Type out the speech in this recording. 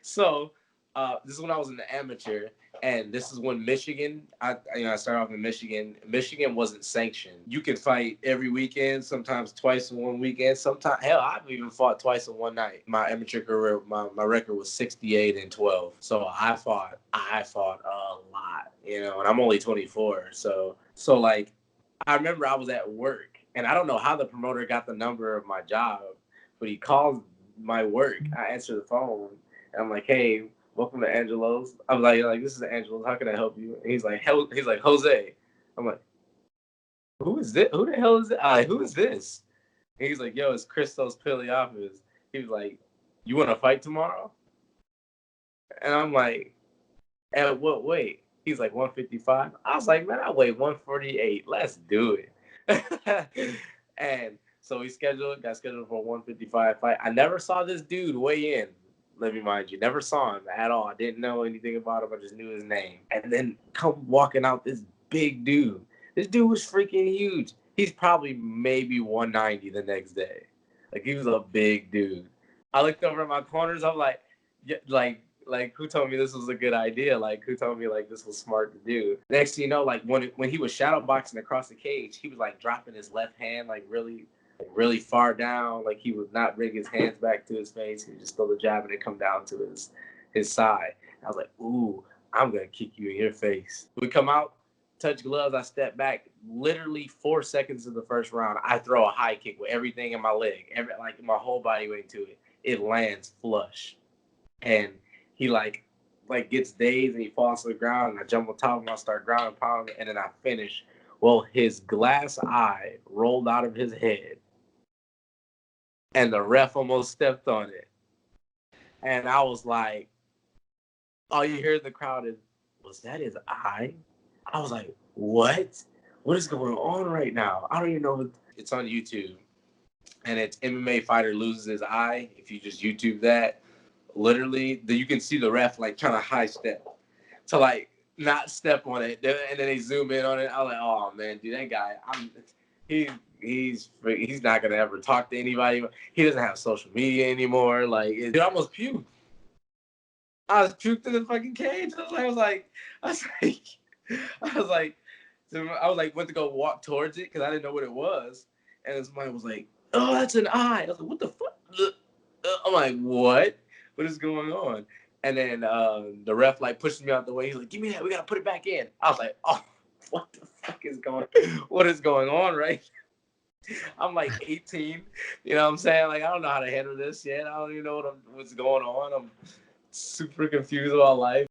So this is when I was in the amateur, and this is when Michigan. I started off in Michigan. Michigan wasn't sanctioned. You could fight every weekend, sometimes twice in one weekend. Sometimes hell, I've even fought twice in one night. My amateur career, my record was 68-12. So I fought a lot, and I'm only 24. So like I remember I was at work, and I don't know how the promoter got the number of my job, but he called my work. I answer the phone, and I'm like, "Hey, welcome to Angelo's." I'm like, "This is Angelo's. How can I help you?" And he's like, "Jose." I'm like, "Who is this? Who the hell is it? Who is this?" And he's like, "Yo, it's Christos Piliopoulos." He was like, "You want to fight tomorrow?" And I'm like, "At what weight?" He's like, 155. I was like, "Man, I weigh 148. Let's do it." And so got scheduled for a 155 fight. I never saw this dude weigh in. Let me mind you, never saw him at all. I didn't know anything about him. I just knew his name. And then come walking out this big dude. This dude was freaking huge. He's probably maybe 190 the next day. Like he was a big dude. I looked over at my corners. I'm like, yeah, like who told me this was a good idea? Like who told me like this was smart to do? Next thing you know, like when he was shadow boxing across the cage, he was like dropping his left hand really far down. Like he would not bring his hands back to his face. He would just throw the jab and it come down to his side. I was like, ooh, I'm gonna kick you in your face. We come out, touch gloves. I step back. Literally 4 seconds of the first round, I throw a high kick with everything in my leg, like my whole body weight to it. It lands flush, and he like gets dazed and he falls to the ground. And I jump on top of him. I start ground and pound, and then I finish. Well, his glass eye rolled out of his head, and the ref almost stepped on it. And I was like, all you hear in the crowd is, "Was that his eye?" I was like, "What? What is going on right now?" I don't even know. It's on YouTube, and it's MMA fighter loses his eye. If you just YouTube that, literally, you can see the ref like trying to high step to like not step on it, and then they zoom in on it. I was like, "Oh man, dude, that guy, he he's not gonna ever talk to anybody. He doesn't have social media anymore. Like, dude, I almost puked. I was puked in the fucking cage. I was like, I was like, went to go walk towards it because I didn't know what it was, and then somebody was like, "Oh, that's an eye." I was like, "What the fuck?" I'm like, "What? What is going on?" And then the ref like pushes me out the way. He's like, "Give me that. We gotta put it back in." I was like, "Oh, what the fuck is going? What is going on, right?" I'm like 18. You know what I'm saying? Like I don't know how to handle this yet. I don't even know what's going on. I'm super confused about life.